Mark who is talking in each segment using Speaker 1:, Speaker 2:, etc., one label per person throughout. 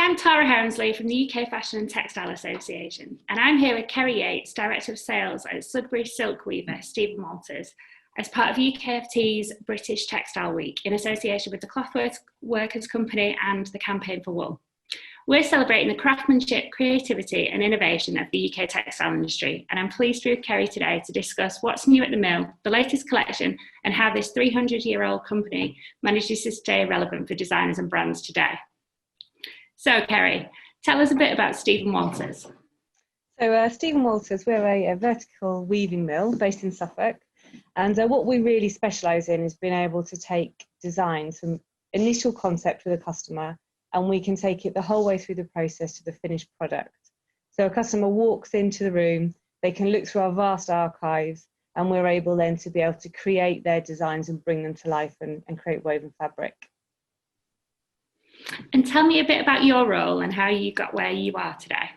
Speaker 1: I'm Tara Helmsley from the UK Fashion and Textile Association, and I'm here with Ceri Yates, Director of Sales at Sudbury silk weaver Stephen Walters, as part of UKFT's British Textile Week in association with the Cloth Workers Company and the Campaign for Wool. We're celebrating the craftsmanship, creativity and innovation of the UK textile industry, and I'm pleased to be with Ceri today to discuss what's new at the mill, the latest collection, and how this 300-year-old company manages to stay relevant for designers and brands today. So, Ceri, tell us a bit about Stephen Walters.
Speaker 2: So, Stephen Walters, we're a vertical weaving mill based in Suffolk, and what we really specialise in is being able to take designs from initial concept with a customer, and we can take it the whole way through the process to the finished product. So a customer walks into the room, they can look through our vast archives, and we're able then to be able to create their designs and bring them to life and create woven fabric.
Speaker 1: And tell me a bit about your role and how you got where you are today.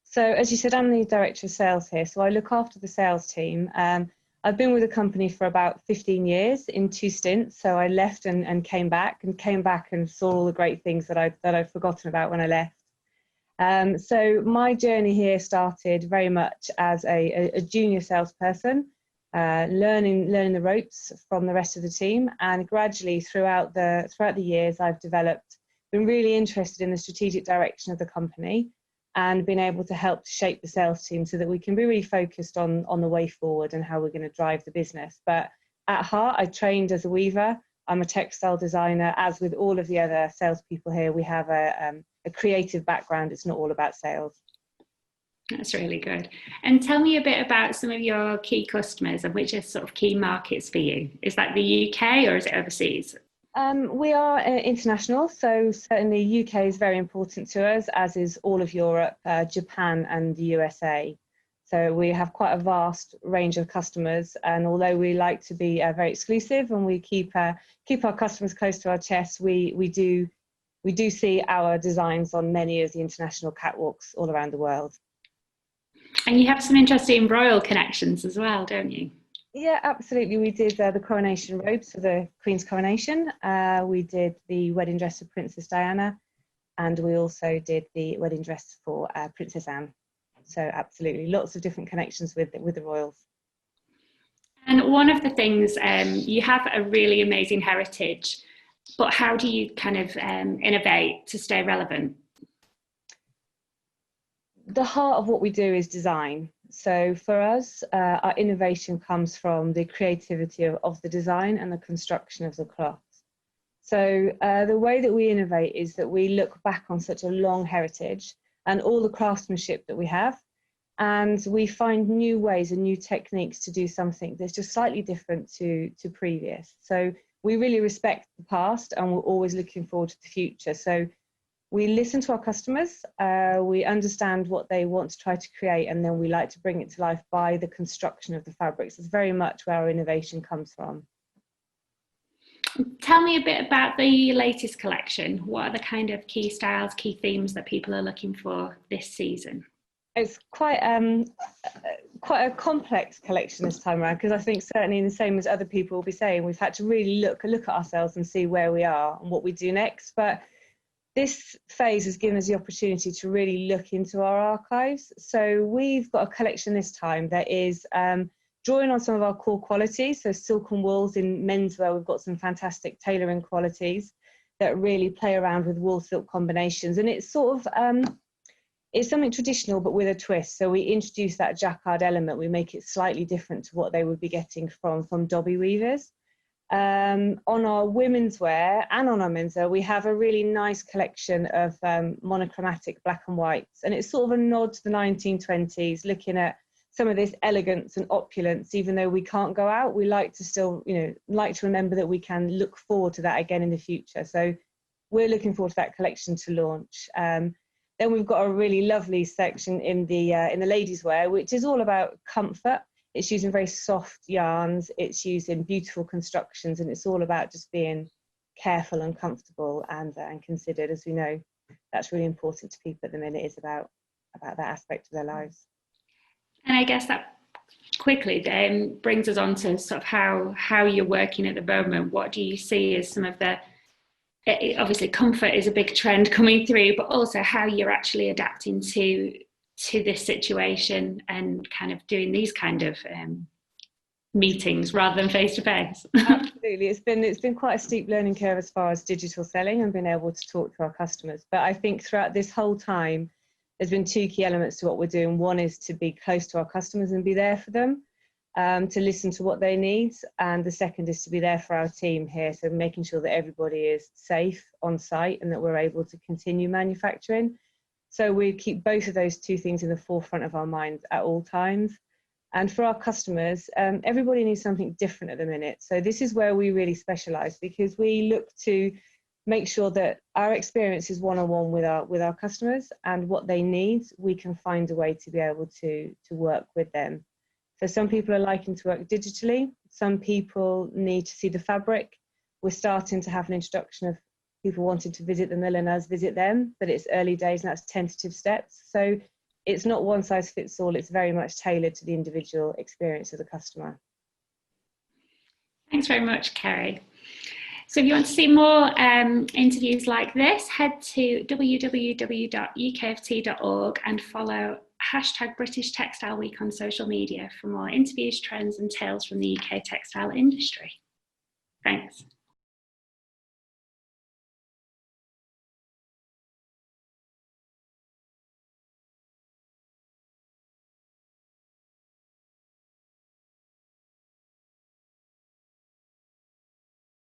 Speaker 2: So as you said, I'm the Director of Sales here, so I look after the sales team. I've been with the company for about 15 years in 2 stints. So I left and came back and saw all the great things that I'd forgotten about when I left. So my journey here started very much as a junior salesperson, learning the ropes from the rest of the team, and gradually throughout the years I've been really interested in the strategic direction of the company and been able to help to shape the sales team so that we can be really focused on the way forward and how we're going to drive the business. But at heart, I trained as a weaver. I'm a textile designer. As with all of the other salespeople here, we have a creative background. It's not all about sales.
Speaker 1: That's really good. And tell me a bit about some of your key customers and which are sort of key markets for you. Is that the UK or is it overseas?
Speaker 2: We are international, so certainly UK is very important to us, as is all of Europe, Japan and the USA. So we have quite a vast range of customers, and although we like to be very exclusive and we keep our customers close to our chest, we do see our designs on many of the international catwalks all around the world. And
Speaker 1: you have some interesting royal connections as well, don't you?
Speaker 2: Yeah, absolutely. We did the coronation robes for the Queen's coronation. We did the wedding dress of Princess Diana, and we also did the wedding dress for Princess Anne. So absolutely, lots of different connections with the royals.
Speaker 1: And one of the things, you have a really amazing heritage, but how do you kind of innovate to stay relevant?
Speaker 2: The heart of what we do is design. So for us, our innovation comes from the creativity of the design and the construction of the cloth. So the way that we innovate is that we look back on such a long heritage and all the craftsmanship that we have, and we find new ways and new techniques to do something that's just slightly different to previous. So we really respect the past and we're always looking forward to the future. So we listen to our customers, we understand what they want to try to create, and then we like to bring it to life by the construction of the fabrics. It's very much where our innovation comes from.
Speaker 1: Tell me a bit about the latest collection. What are the kind of key styles, key themes that people are looking for this season?
Speaker 2: It's quite a complex collection this time around, because I think certainly the same as other people will be saying, we've had to really look at ourselves and see where we are and what we do next. But this phase has given us the opportunity to really look into our archives. So we've got a collection this time that is drawing on some of our core qualities. So silk and wools in menswear, we've got some fantastic tailoring qualities that really play around with wool silk combinations. And it's sort of, it's something traditional, but with a twist. So we introduce that Jacquard element. We make it slightly different to what they would be getting from Dobby weavers. On our women's wear and on our menswear, we have a really nice collection of monochromatic black and whites, and it's sort of a nod to the 1920s, looking at some of this elegance and opulence. Even though we can't go out, we like to still, like to remember that we can look forward to that again in the future. So we're looking forward to that collection to launch. Then we've got a really lovely section in the ladies' wear, which is all about comfort. It's using very soft yarns, it's using beautiful constructions, and it's all about just being careful and comfortable and considered. As we know, that's really important to people at the minute, is about that aspect of their lives.
Speaker 1: And I guess that quickly then brings us on to sort of how you're working at the moment. What do you see as some of the obviously comfort is a big trend coming through, but also how you're actually adapting to this situation and kind of doing these kind of meetings rather than face to face.
Speaker 2: Absolutely, it's been quite a steep learning curve as far as digital selling and being able to talk to our customers. But I think throughout this whole time, there's been two key elements to what we're doing. One is to be close to our customers and be there for them, to listen to what they need. And the second is to be there for our team here. So making sure that everybody is safe on site and that we're able to continue manufacturing. So we keep both of those two things in the forefront of our minds at all times. And for our customers, everybody needs something different at the minute. So this is where we really specialise, because we look to make sure that our experience is one-on-one with our customers, and what they need, we can find a way to be able to work with them. So some people are liking to work digitally. Some people need to see the fabric. We're starting to have an introduction of people wanting to visit the mill and us visit them, but it's early days and that's tentative steps. So it's not one size fits all. It's very much tailored to the individual experience of the customer.
Speaker 1: Thanks very much, Ceri. So if you want to see more interviews like this, head to www.ukft.org and follow #British Textile Week on social media for more interviews, trends and tales from the UK textile industry. Thanks.